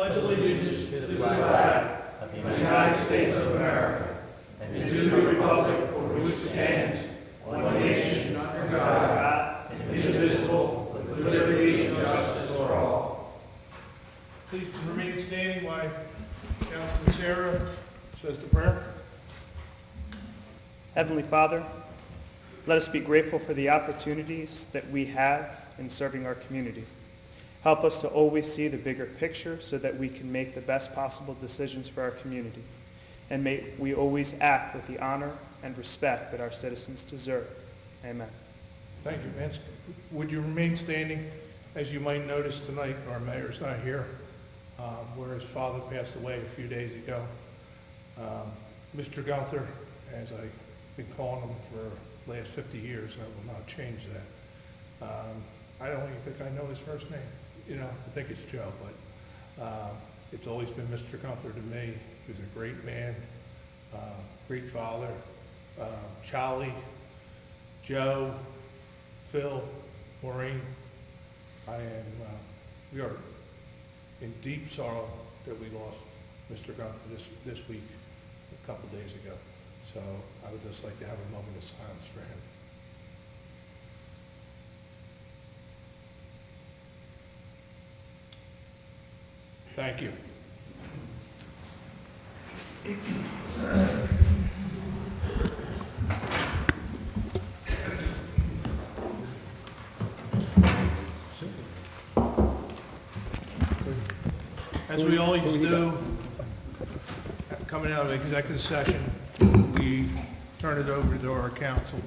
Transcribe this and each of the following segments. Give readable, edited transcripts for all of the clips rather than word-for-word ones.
pledge allegiance to the flag of the United States of America and to the republic for which it stands, one nation under God, indivisible, with liberty and justice for all. Please remain standing while Councilman Sarah says the prayer. Heavenly Father, let us be grateful for the opportunities that we have in serving our community. Help us to always see the bigger picture so that we can make the best possible decisions for our community. And may we always act with the honor and respect that our citizens deserve. Amen. Thank you, Vince. Would you remain standing? As you might notice tonight, our mayor's not here, where his father passed away a few days ago. Mr. Gunther, as I've been calling him for the last 50 years, I will not change that. I don't even think I know his first name. You know, I think it's Joe, but it's always been Mr. Gunther to me. He was a great man, great father. Charlie, Joe, Phil, Maureen, we are in deep sorrow that we lost Mr. Gunther this week, a couple days ago. So I would just like to have a moment of silence for him. Thank you. As we always do, coming out of executive session, we turn it over to our council.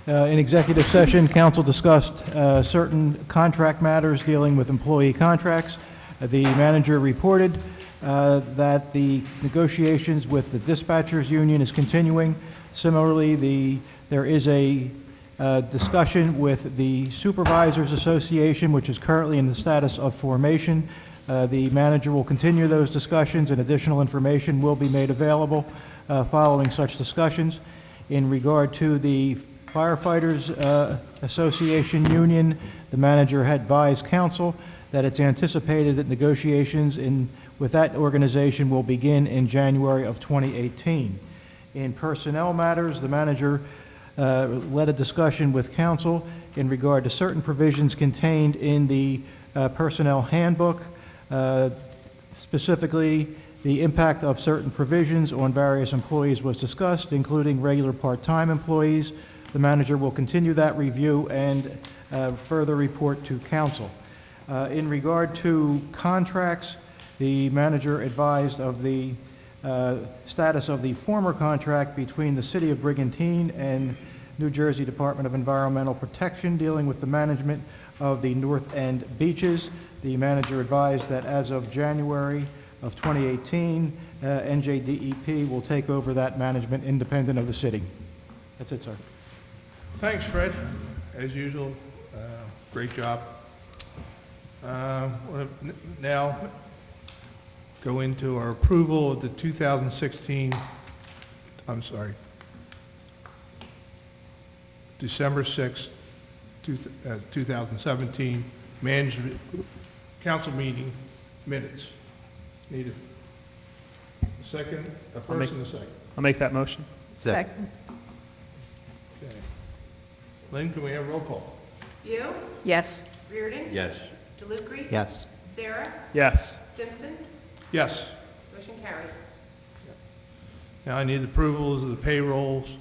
In executive session, council discussed certain contract matters dealing with employee contracts. The manager reported that the negotiations with the dispatchers union is continuing. Similarly, there is a discussion with the Supervisors Association, which is currently in the status of formation. The manager will continue those discussions, and additional information will be made available following such discussions. In regard to the Firefighters Association Union, the manager had advised council that it's anticipated that negotiations with that organization will begin in January of 2018. In personnel matters, the manager led a discussion with council in regard to certain provisions contained in the personnel handbook, specifically the impact of certain provisions on various employees was discussed, including regular part-time employees. The manager will continue that review and further report to council. In regard to contracts, the manager advised of the status of the former contract between the City of Brigantine and New Jersey Department of Environmental Protection dealing with the management of the North End beaches. The manager advised that as of January of 2018, NJDEP will take over that management independent of the city. That's it, sir. Thanks, Fred. As usual, great job. We'll now go into our approval of the 2016, December 6, 2017 management council meeting minutes. Need a second, a first and a second. I'll make that motion. Second. Okay. Lynn, can we have roll call? You? Yes. Reardon? Yes. DeLucre? Yes. Sarah? Yes. Simpson? Yes. Motion carried. Now I need approvals of the payrolls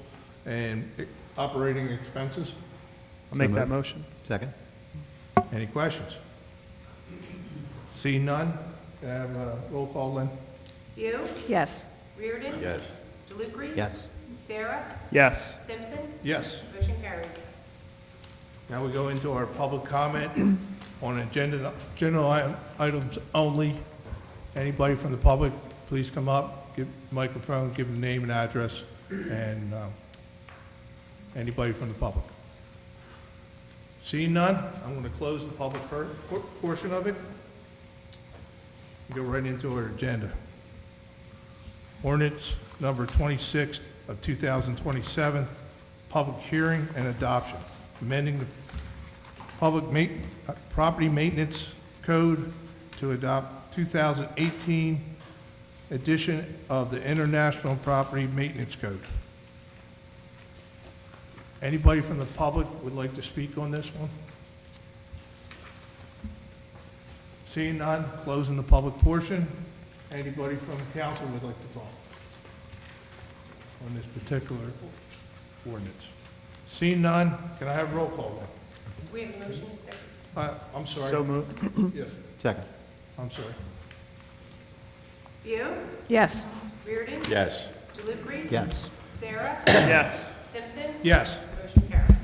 and operating expenses. I'll make So that moved. motion. Second? Any questions? See none? Can I have a roll call, Lynn? You? Yes. Reardon? Yes. DeLucre? Yes. Sarah? Yes. Simpson? Yes. Motion carried. Now we go into our public comment on general items only. Anybody from the public, please come up, give the microphone, give the name and address, and anybody from the public. Seeing none, I'm going to close the public portion of it. Go right into our agenda. Ordinance number 26 of 2027, public hearing and adoption, amending the property maintenance code to adopt 2018 edition of the International Property Maintenance Code. Anybody from the public would like to speak on this one? Seeing none, closing the public portion. Anybody from council would like to talk on this particular ordinance? Seeing none, can I have a roll call then? We have a motion and a second. I'm sorry. So moved. Yes, Second. I'm sorry. View, Yes. Reardon. Yes. Delivery. Yes. Sarah. Yes. Simpson. Yes. Motion carried.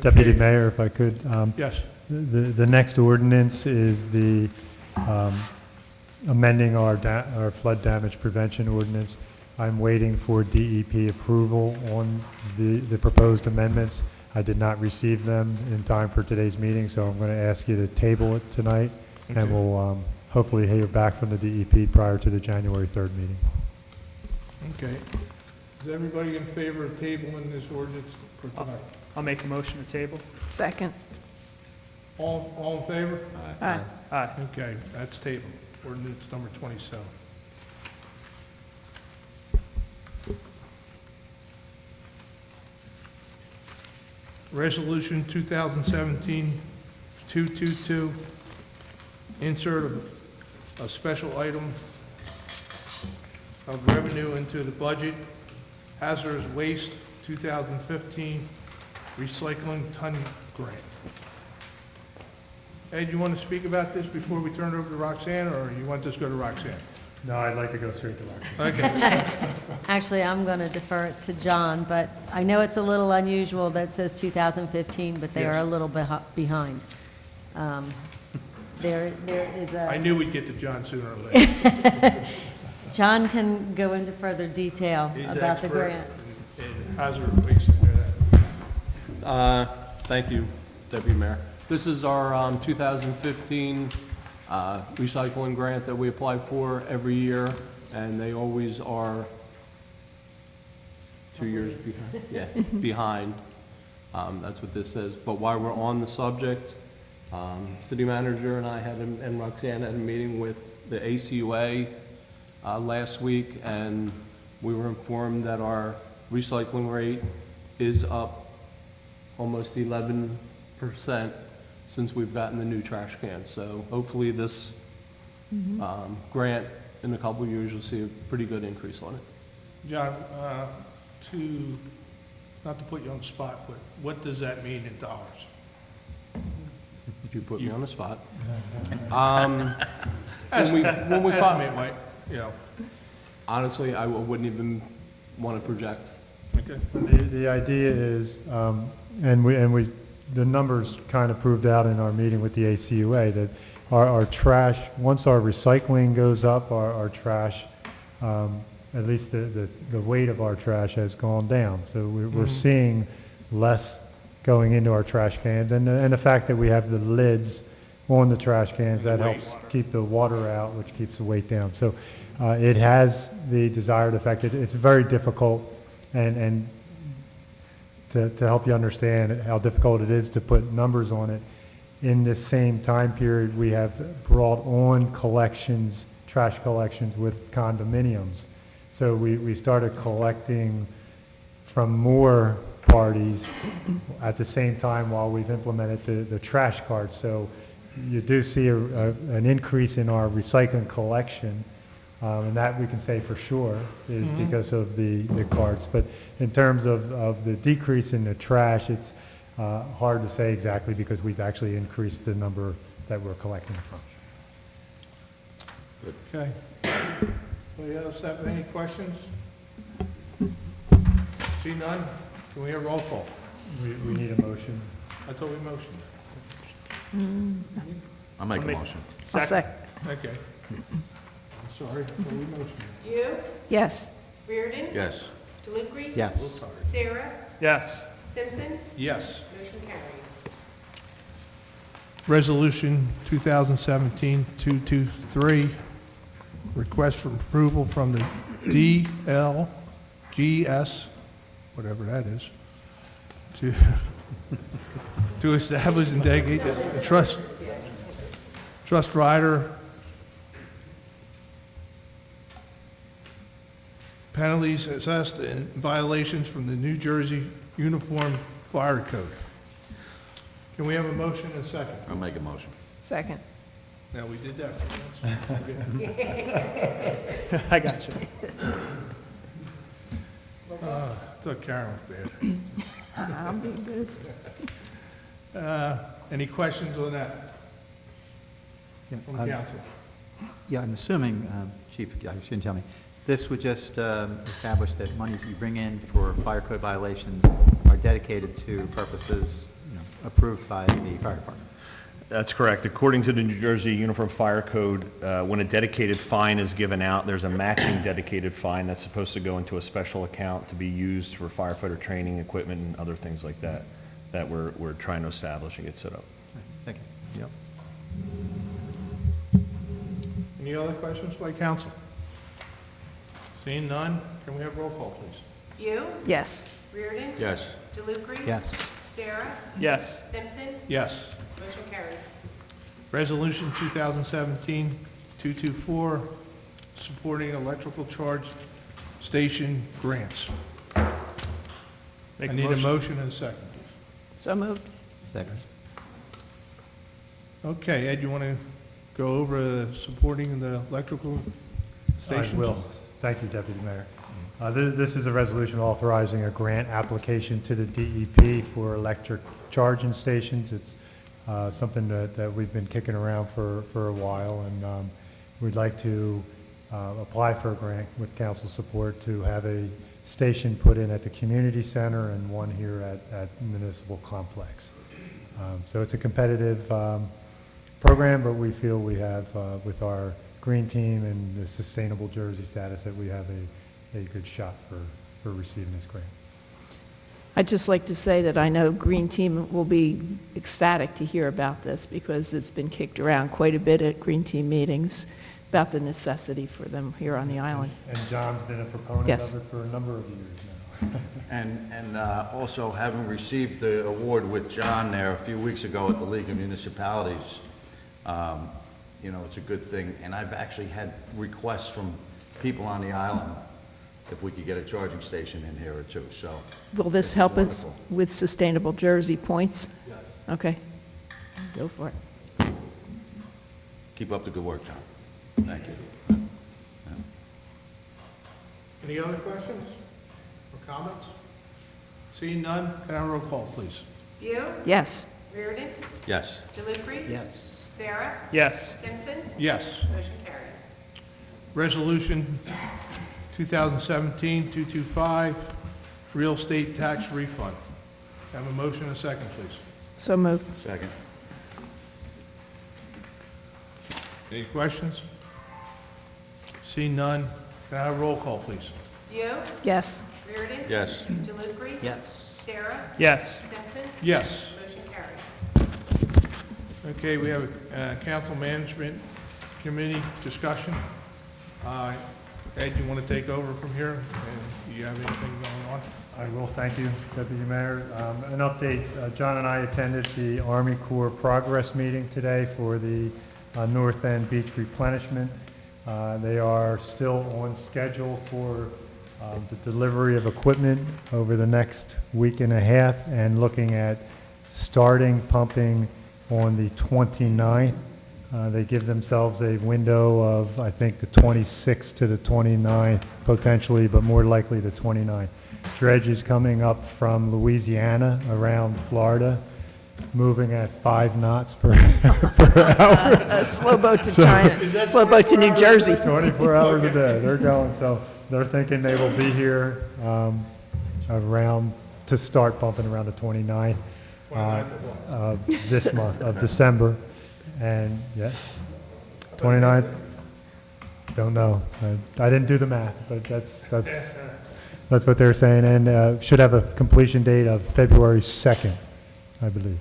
Deputy Okay. Mayor, if I could, Yes. the next ordinance is the amending our flood damage prevention ordinance. I'm waiting for DEP approval on the proposed amendments. I did not receive them in time for today's meeting, so I'm going to ask you to table it tonight, Okay. and we'll hopefully hear back from the DEP prior to the January 3rd meeting. Okay. Is everybody in favor of tabling this ordinance for tonight? I'll make a motion to table. Second. All in favor? Aye. Aye. Okay, that's tabled. Ordinance number 27. Resolution 2017-222, insert of a special item of revenue into the budget, hazardous waste 2015 recycling ton grant. Ed, you want to speak about this before we turn it over to Roxanne, or you want this to go to Roxanne? No, I'd like to go straight to Roxanne. Okay. Actually, I'm going to defer it to John, but I know it's a little unusual that it says 2015, but they are Yes. a little bit behind. There is I a, knew we'd get to John sooner or later. John can go into further detail He's about the expert grant. in hazardous waste. I know that. Thank you, Deputy Mayor. This is our 2015 recycling grant that we apply for every year, and they always are 2 years behind. Yeah, behind. That's what this says. But while we're on the subject, City Manager and I and Roxanne had a meeting with the ACUA last week, and we were informed that our recycling rate is up almost 11% since we've gotten the new trash cans. So hopefully this grant, in a couple of years, you'll see a pretty good increase on it. John, not to put you on the spot, but what does that mean in dollars? You put me on the spot. When we estimate, Mike, you know, Honestly, I wouldn't even want to project. okay. The idea is, the numbers kind of proved out in our meeting with the ACUA, that our trash, once our recycling goes up, our trash, at least the weight of our trash has gone down. So we're seeing less going into our trash cans. And the fact that we have the lids on the trash cans, that helps keep the water out, which keeps the weight down. So it has the desired effect. It's very difficult, and to help you understand how difficult it is to put numbers on it, in this same time period, we have brought on collections, trash collections with condominiums. So we started collecting from more parties at the same time while we've implemented the trash cards. So you do see an increase in our recycling collection, and that we can say for sure is because of the cards. But in terms of the decrease in the trash, it's hard to say exactly because we've actually increased the number that we're collecting from. Okay. Anybody else have any questions? See none? Can we have roll call? We need a motion. I thought we motioned. I'll make a make- motion. I'll Second. Okay. I'm sorry, I thought we motioned. View, Yes. Reardon. Yes. Delivery. Yes. Sarah. Yes. Simpson. Yes. Motion carried. Resolution 2017-223, request for approval from the DLGS, whatever that is, to establish and dedicate a trust Trust rider penalties assessed and violations from the New Jersey Uniform Fire Code. Can we have a motion and a second? I'll make a motion. Second. Now, we did that. I got you. I thought Karen was bad. I'm being good. Any questions on that Yeah, from I'm- council? Yeah, I'm assuming, Chief, you shouldn't tell me, this would just establish that monies you bring in for fire code violations are dedicated to purposes, approved by the fire department. That's correct. According to the New Jersey Uniform Fire Code, when a dedicated fine is given out, there's a matching dedicated fine that's supposed to go into a special account to be used for firefighter training, equipment, and other things like that, that we're trying to establish and get set up. Thank you. Yep. Any other questions by council? Seeing none, can we have roll call, please? You, Yes. Reardon. Yes. DeLucre. Yes. Sarah. Yes. Simpson. Yes. Motion carried. Resolution 2017-224, supporting electrical charge station grants. Make I need a motion and a second. So moved. Second. Okay, Ed, you want to go over supporting the electrical stations? I will. Thank you, Deputy Mayor. This is a resolution authorizing a grant application to the DEP for electric charging stations. It's something that we've been kicking around for a while, and we'd like to apply for a grant with council support to have a station put in at the community center and one here at Municipal Complex. So it's a competitive program, but we feel we have, with our green team and the Sustainable Jersey status, that we have a good shot for receiving this grant. I'd just like to say that I know Green Team will be ecstatic to hear about this because it's been kicked around quite a bit at Green Team meetings about the necessity for them here on the island. And John's been a proponent Yes. of it for a number of years now. And also having received the award with John there a few weeks ago at the League of Municipalities, it's a good thing. And I've actually had requests from people on the island if we could get a charging station in here or two, so. Will this it's help us wonderful. with Sustainable Jersey points? Okay, go for it. Keep up the good work, John. Thank you. Any other questions or comments? Seeing none, can I have a roll call, please? You, Yes. Reardon. Yes. DeLucre. Yes. Sarah. Yes. Simpson. Yes. Motion carried. Resolution 2017-225, real estate tax refund. Have a motion and a second, please. So moved. Second. Any questions? See none, can I have a roll call, please? You, Yes. Reardon. Yes. DeLucre. Yes. Sarah. Yes. Simpson. Yes. Motion carried. Okay, we have a council management committee discussion. Ed, you want to take over from here? And do you have anything going on? I will, thank you, Deputy Mayor. An update, John and I attended the Army Corps Progress meeting today for the North End Beach replenishment. They are still on schedule for the delivery of equipment over the next week and a half and looking at starting pumping on the 29th. They give themselves a window of, I think, the 26th to the 29th, potentially, but more likely the 29th. Dredge is coming up from Louisiana around Florida, moving at 5 knots per hour. A slow boat to China, slow boat to New Jersey. 24 hours a day, they're going, so they're thinking they will be here around, to start pumping around the 29th of this month, of December. And, yes, 29th, don't know. I didn't do the math, but that's what they're saying, and should have a completion date of February 2nd, I believe.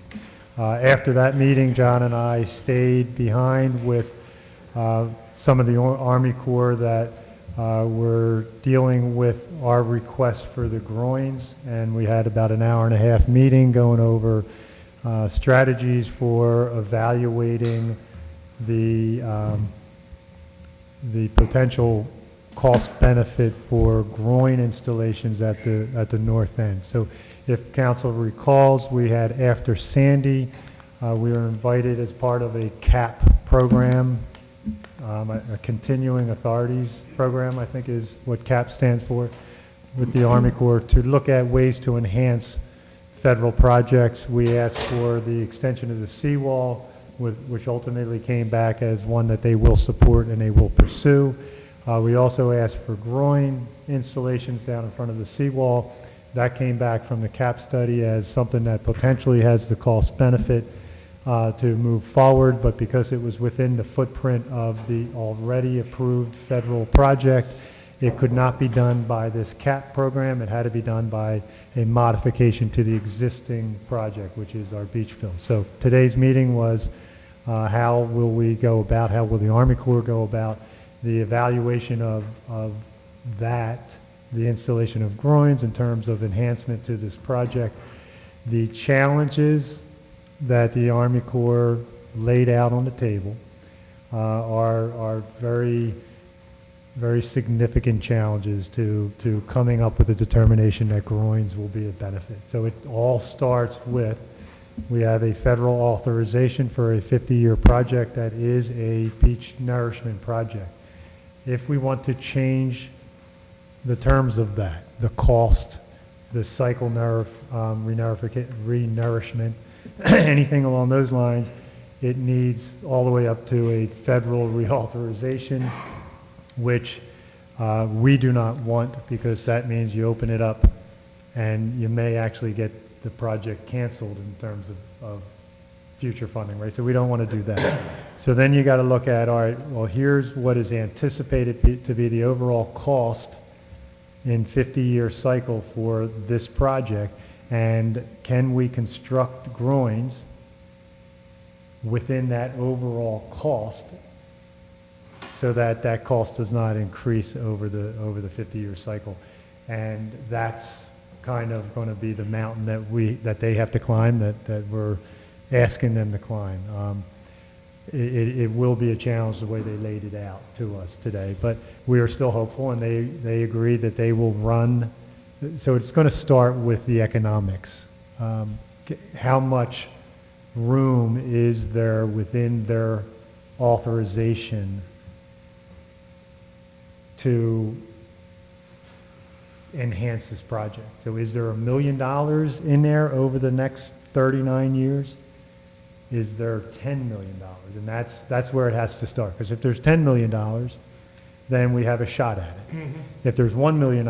After that meeting, John and I stayed behind with some of the Army Corps that were dealing with our request for the groins, and we had about an hour and a half meeting going over strategies for evaluating the potential cost benefit for groin installations at the north end. So if council recalls, we had after Sandy, we were invited as part of a CAP program, a continuing authorities program, I think is what CAP stands for, with the Army Corps to look at ways to enhance federal projects. We asked for the extension of the seawall, which ultimately came back as one that they will support and they will pursue. We also asked for groin installations down in front of the seawall. That came back from the CAP study as something that potentially has the cost benefit to move forward, but because it was within the footprint of the already approved federal project, it could not be done by this CAP program. It had to be done by a modification to the existing project, which is our beach fill. So today's meeting was how will the Army Corps go about the evaluation of that, the installation of groins in terms of enhancement to this project. The challenges that the Army Corps laid out on the table are very, very significant challenges to coming up with a determination that groins will be a benefit. So it all starts with, we have a federal authorization for a 50-year project that is a beach nourishment project. If we want to change the terms of that, the cost, the cycle nerve, renourishment, anything along those lines, it needs all the way up to a federal reauthorization, which we do not want, because that means you open it up and you may actually get the project canceled in terms of future funding, right? So we don't want to do that. So then you got to look at, all right, well, here's what is anticipated to be the overall cost in 50-year cycle for this project, and can we construct groins within that overall cost so that that cost does not increase over the 50-year cycle. And that's kind of going to be the mountain that they have to climb, that we're asking them to climb. It will be a challenge the way they laid it out to us today, but we are still hopeful, and they agreed that they will run. So it's going to start with the economics. How much room is there within their authorization to enhance this project? So is there $1 million in there over the next 39 years? Is there $10 million? And that's where it has to start. Because if there's $10 million, then we have a shot at it. Mm-hmm. If there's $1 million,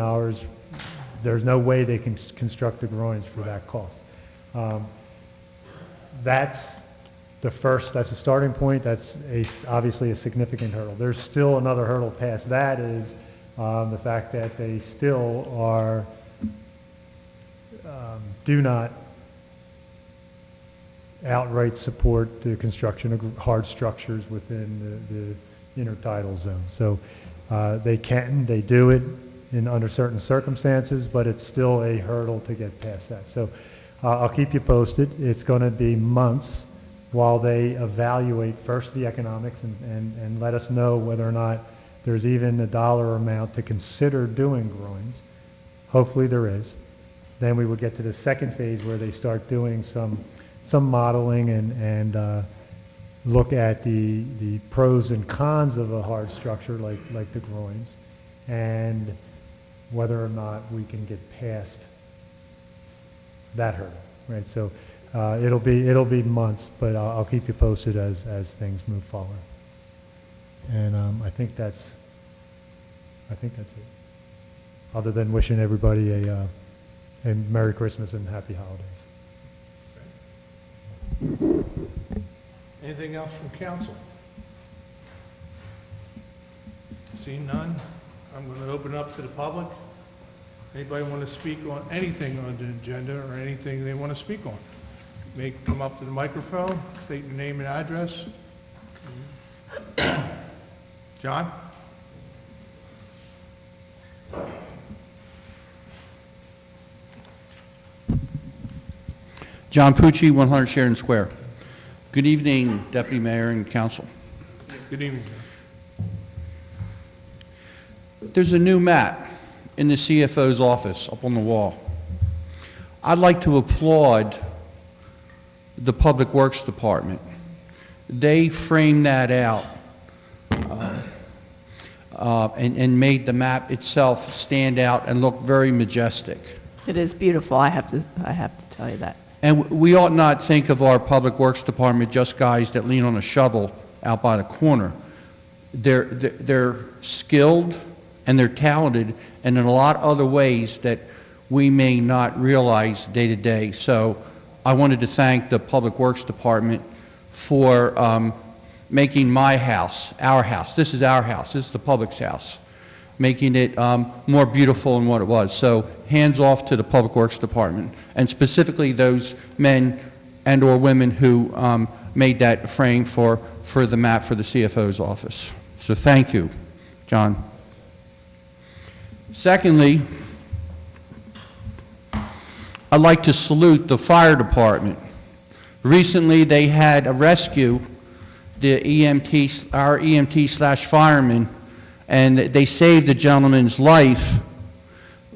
there's no way they can construct the groins for that cost. That's the starting point. That's obviously a significant hurdle. There's still another hurdle past that, is the fact that they still are, do not outright support the construction of hard structures within the intertidal zone. So they do it under certain circumstances, but it's still a hurdle to get past that. So I'll keep you posted. It's going to be months while they evaluate first the economics and let us know whether or not there's even a dollar amount to consider doing groins. Hopefully there is. Then we would get to the second phase where they start doing some modeling and look at the pros and cons of a hard structure like the groins, and whether or not we can get past that hurdle, right? So it'll be months, but I'll keep you posted as things move forward. And I think that's it. Other than wishing everybody a Merry Christmas and Happy Holidays. Anything else from council? Seeing none, I'm going to open up to the public. Anybody want to speak on anything on the agenda or anything they want to speak on? May come up to the microphone, state your name and address. John? John Pucci, 100 Sheridan Square. Good evening, Deputy Mayor and Council. Good evening. There's a new map in the CFO's office up on the wall. I'd like to applaud the Public Works Department. They framed that out and made the map itself stand out and look very majestic. It is beautiful, I have to tell you that. And we ought not think of our Public Works Department just guys that lean on a shovel out by the corner. They're skilled and they're talented and in a lot of other ways that we may not realize day to day. So I wanted to thank the Public Works Department for making my house, our house, this is our house, this is the public's house, making it more beautiful than what it was. So hands off to the Public Works Department, and specifically those men and or women who made that frame for the map for the CFO's office. So thank you, John. Secondly, I'd like to salute the fire department. Recently they had a rescue, our EMT/firemen, and they saved a gentleman's life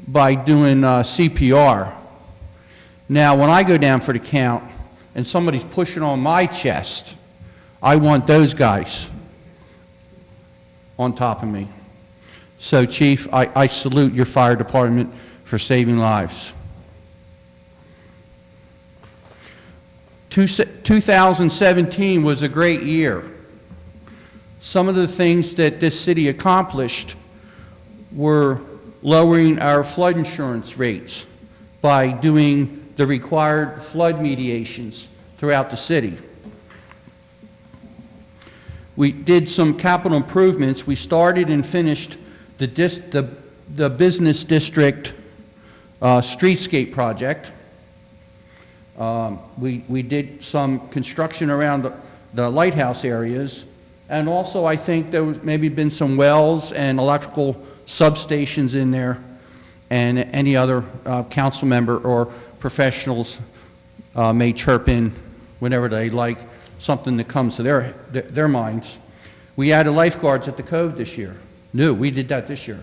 by doing CPR. Now, when I go down for the count and somebody's pushing on my chest, I want those guys on top of me. So, Chief, I salute your fire department for saving lives. 2017 was a great year. Some of the things that this city accomplished were lowering our flood insurance rates by doing the required flood mediations throughout the city. We did some capital improvements. We started and finished the business district streetscape project. We did some construction around the lighthouse areas, and also I think there was maybe been some wells and electrical substations in there, and any other council member or professionals may chirp in whenever they like something that comes to their minds. We added lifeguards at the Cove this year. No, we did that this year.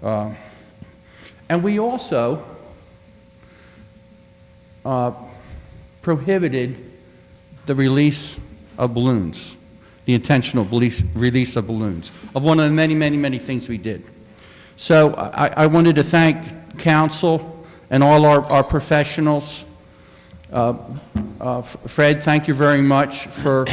And we also prohibited the release of balloons, the intentional release of balloons, of one of the many, many, many things we did. So I wanted to thank council and all our professionals. Fred, thank you very much for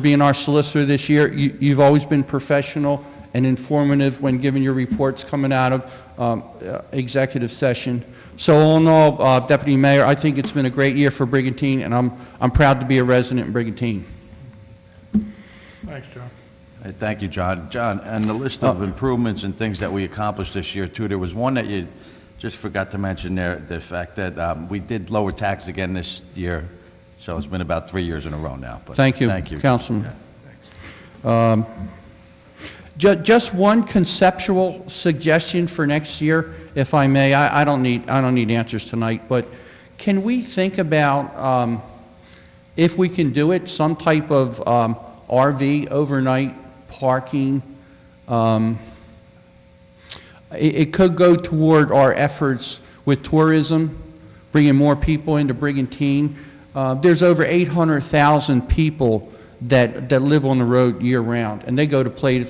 being our solicitor this year. You've always been professional and informative when giving your reports coming out of executive session. So all in all, Deputy Mayor, I think it's been a great year for Brigantine, and I'm proud to be a resident in Brigantine. Thanks, John. Thank you, John. John, and the list of improvements and things that we accomplished this year, too, there was one that you just forgot to mention there, the fact that we did lower taxes again this year, so it's been about 3 years in a row now. But thank you, Councilman. Just one conceptual suggestion for next year, if I may. I don't need answers tonight, but can we think about, if we can do it, some type of RV overnight parking? It could go toward our efforts with tourism, bringing more people into Brigantine. There's over 800,000 people that live on the road year-round, and they go to place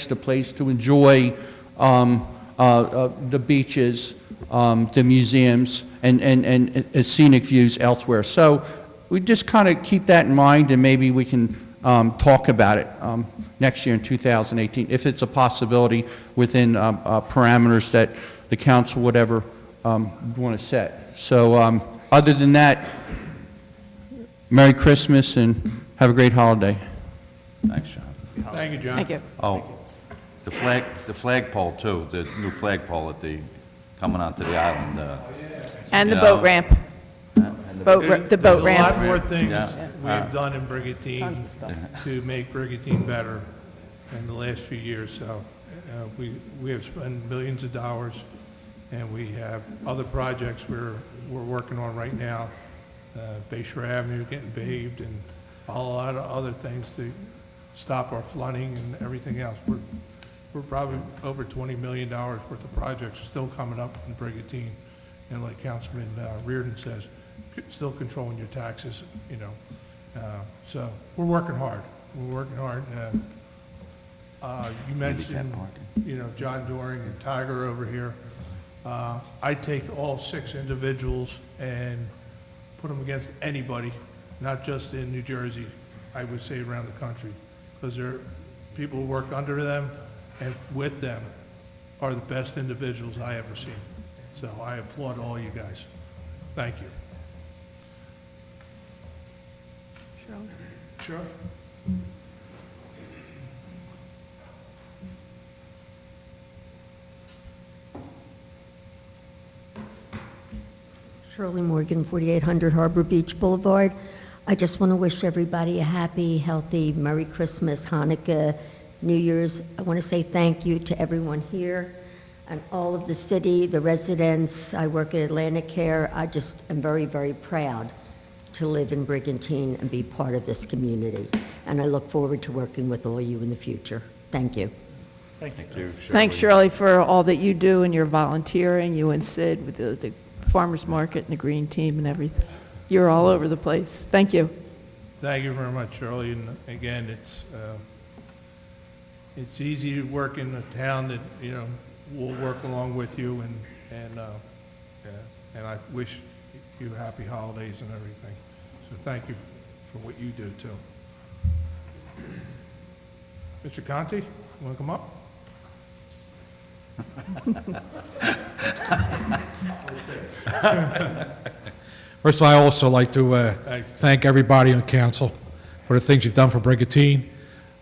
to place to enjoy the beaches, the museums, and scenic views elsewhere. So we just kind of keep that in mind, and maybe we can talk about it next year in 2018, if it's a possibility within parameters that the council would ever want to set. So other than that, Merry Christmas and have a great holiday. Thanks, John. Thank you, John. Thank you. Oh, the flagpole too, the new flagpole coming onto the island. And the you boat know, ramp. The boat There's a ramp. lot more things Yeah. we've done in Brigantine to make Brigantine better in the last few years. So we have spent millions of dollars, and we have other projects we're working on right now. Bayshore Avenue getting paved, and a lot of other things to stop our flooding and everything else. We're probably over $20 million worth of projects still coming up in Brigantine. And like Councilman Reardon says, still controlling your taxes, you know. So we're working hard. We're working hard. You mentioned, you know, John Doring and Tiger over here. I take all 6 individuals and put them against anybody, not just in New Jersey, I would say around the country, because they're people who work under them and with them are the best individuals I ever seen. So I applaud all you guys. Thank you. Sure. Shirley Morgan, 4800 Harbor Beach Boulevard. I just want to wish everybody a happy, healthy Merry Christmas, Hanukkah, New Year's. I want to say thank you to everyone here and all of the city, the residents. I work at Atlantic Care. I just am very, very proud to live in Brigantine and be part of this community. And I look forward to working with all you in the future. Thank you. Thank you. Thank you, Shirley. Thanks, Shirley, for all that you do and your volunteering, you and Sid with the farmers market and the green team and everything. You're all over the place. Thank you. Thank you very much, Shirley. And again, it's easy to work in a town that, you know, will work along with you, and I wish you happy holidays and everything. So thank you for what you do too. Mr. Conti, you want to come up? First of all, I also like to Thanks. thank everybody on council for the things you've done for Brigantine.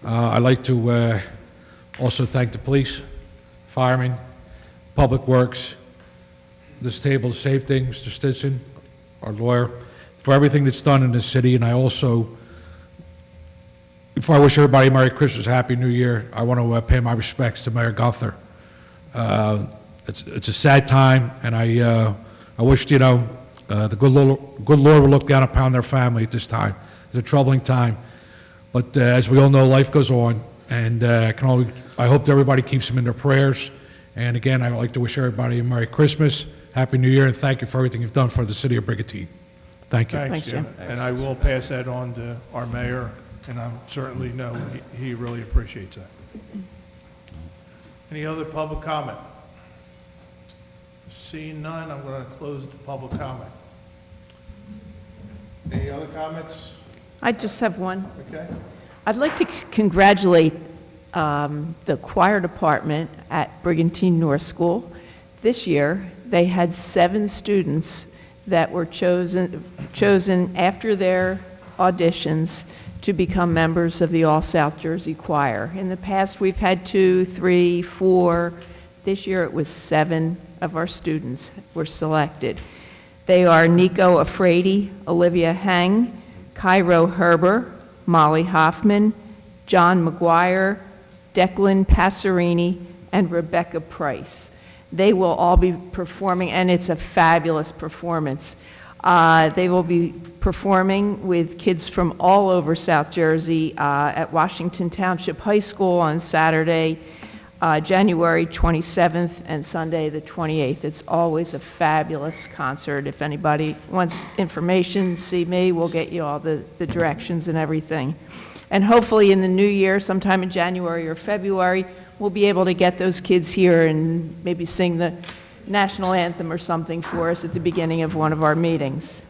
I'd like to also thank the police, firemen, Public Works, this table to save things, Mr. Stinson, our lawyer, for everything that's done in this city. And I also, before I wish everybody Merry Christmas, Happy New Year, I want to pay my respects to Mayor Guthner. It's a sad time, and I wish, you know, the good Lord will look down upon their family at this time. It's a troubling time. But as we all know, life goes on, and I hope that everybody keeps them in their prayers. And again, I would like to wish everybody a Merry Christmas, Happy New Year, and thank you for everything you've done for the city of Brigantine. Thank you. Thanks, Jim. And I will pass that on to our mayor, and I certainly know he really appreciates that. Any other public comment? Seeing none, I'm going to close the public comment. Any other comments? I just have one. Okay. I'd like to congratulate the choir department at Brigantine North School. This year, they had 7 students that were chosen after their auditions to become members of the All South Jersey Choir. In the past, we've had 2, 3, 4. This year, it was 7 of our students were selected. They are Nico Afraidy, Olivia Heng, Cairo Herber, Molly Hoffman, John McGuire, Declan Passerini, and Rebecca Price. They will all be performing, and it's a fabulous performance. They will be performing with kids from all over South Jersey at Washington Township High School on Saturday, January 27th, and Sunday the 28th. It's always a fabulous concert. If anybody wants information, see me. We'll get you all the directions and everything. And hopefully in the new year, sometime in January or February, we'll be able to get those kids here and maybe sing the national anthem or something for us at the beginning of one of our meetings.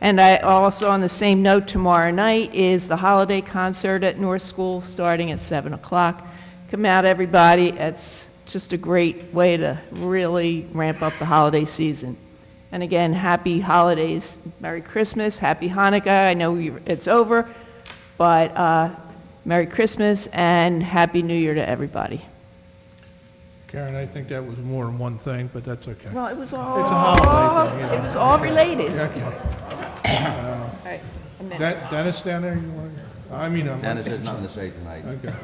And I also, on the same note, tomorrow night is the holiday concert at North School starting at 7 o'clock. Come out, everybody. It's just a great way to really ramp up the holiday season. And again, happy holidays. Merry Christmas, Happy Hanukkah. I know it's over, but Merry Christmas and Happy New Year to everybody. Karen, I think that was more than one thing, but that's okay. Well, it was all, It's a holiday thing, you know. it was all related. Okay. All right, a minute. Dennis down there, you want to? I mean, Dennis has nothing to say tonight. Okay.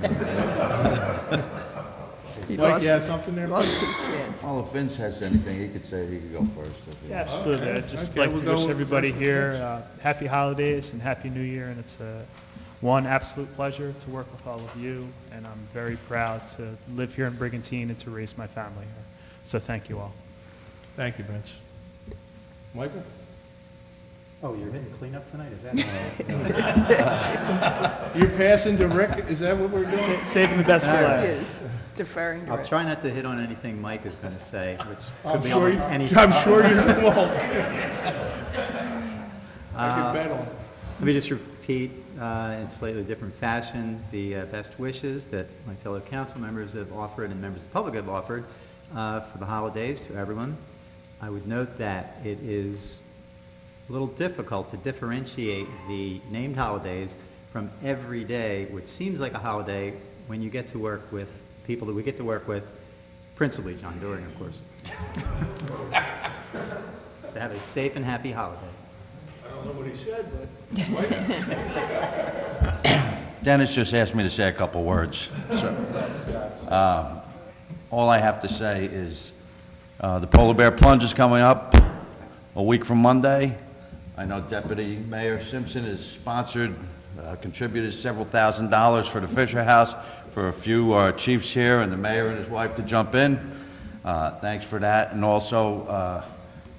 He Mike, lost- you have something there? lost his chance. Well, if Vince has anything, he could say, he could go first. if he wants. Absolutely. I'd just Okay, like we'll to go wish with everybody first. here happy holidays and Happy New Year, and it's one, absolute pleasure to work with all of you, and I'm very proud to live here in Brigantine and to raise my family here. So thank you all. Thank you, Vince. Michael? Oh, you're hitting cleanup tonight, is that? You're passing to Rick, is that what we're doing? Saving the best for All right. last. Deferring to I'll Rick. try not to hit on anything Mike is going to say, which I'm could be sure almost you, anything. I'm sure you won't. I can bet on it. Let me just repeat in slightly different fashion the best wishes that my fellow council members have offered and members of the public have offered for the holidays to everyone. I would note that it is a little difficult to differentiate the named holidays from every day, which seems like a holiday when you get to work with people that we get to work with, principally John Doring, of course. So have a safe and happy holiday. I don't know what he said, but Dennis just asked me to say a couple words. So, all I have to say is the Polar Bear Plunge is coming up a week from Monday. I know Deputy Mayor Simpson has sponsored, contributed several $1,000s for the Fisher House for a few chiefs here and the mayor and his wife to jump in. Thanks for that. And also,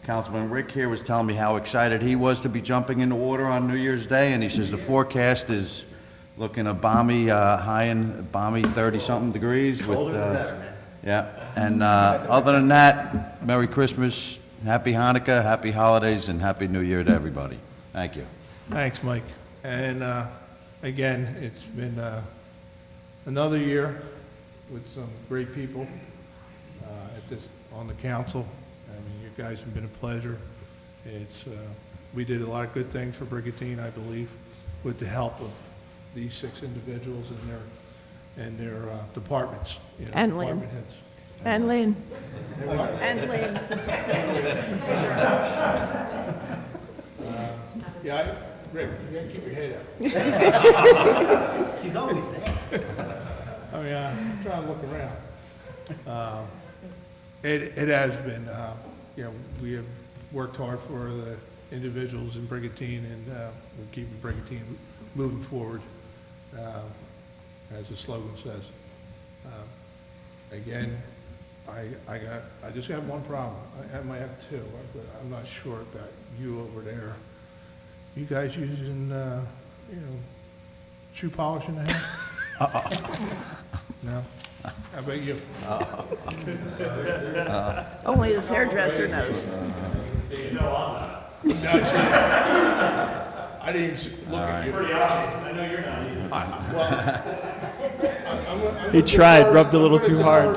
Councilman Rick here was telling me how excited he was to be jumping in the water on New Year's Day, and he says the forecast is looking a balmy, high and balmy 30-something degrees. With, yeah, and other than that, Merry Christmas, Happy Hanukkah, Happy Holidays, and Happy New Year to everybody. Thank you. thanks, Mike. And again, it's been another year with some great people on the council. I mean, you guys have been a pleasure. It's we did a lot of good things for Brigantine, I believe, with the help of these 6 individuals and their departments, you know, And Lynn. department heads. And Lynn. They what? And Lynn. Yeah, Rick, you gotta keep your head up. She's always there. I mean, I'm trying to look around. It has been, you know, we have worked hard for the individuals in Brigantine, and we're keeping Brigantine moving forward, as the slogan says. Again, I just got one problem. I might have 2, but I'm not sure about you over there. You guys using, you know, shoe polish in the hair? No? How about you? Only his hairdresser knows. No, see, I didn't even look at you. Pretty obvious. I know you're not. He tried, rubbed a little too hard.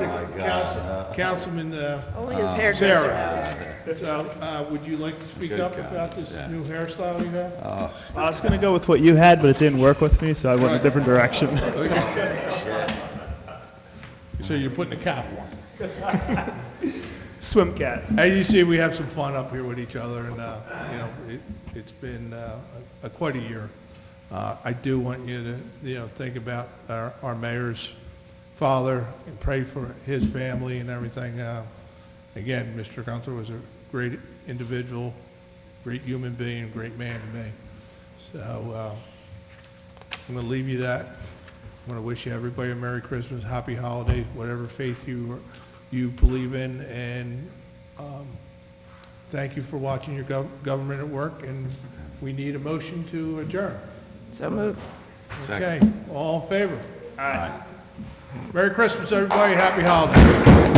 Councilman Only his hairdresser knows. Sarah. So, would you like to speak up about this new hairstyle you have? I was going to go with what you had, but it didn't work with me, so I went a different direction. So you're putting a cap on. Swim cat. As you see, we have some fun up here with each other, and, you know, it's been quite a year. I do want you to, you know, think about our mayor's father and pray for his family and everything. Again, Mr. Gunther was a great individual, great human being, great man to me. So I'm going to leave you that. I'm going to wish you everybody a Merry Christmas, Happy Holidays, whatever faith you believe in, and thank you for watching your government at work, and we need a motion to adjourn. So moved. Okay, all in favor? Aye. Merry Christmas, everybody, Happy Holidays.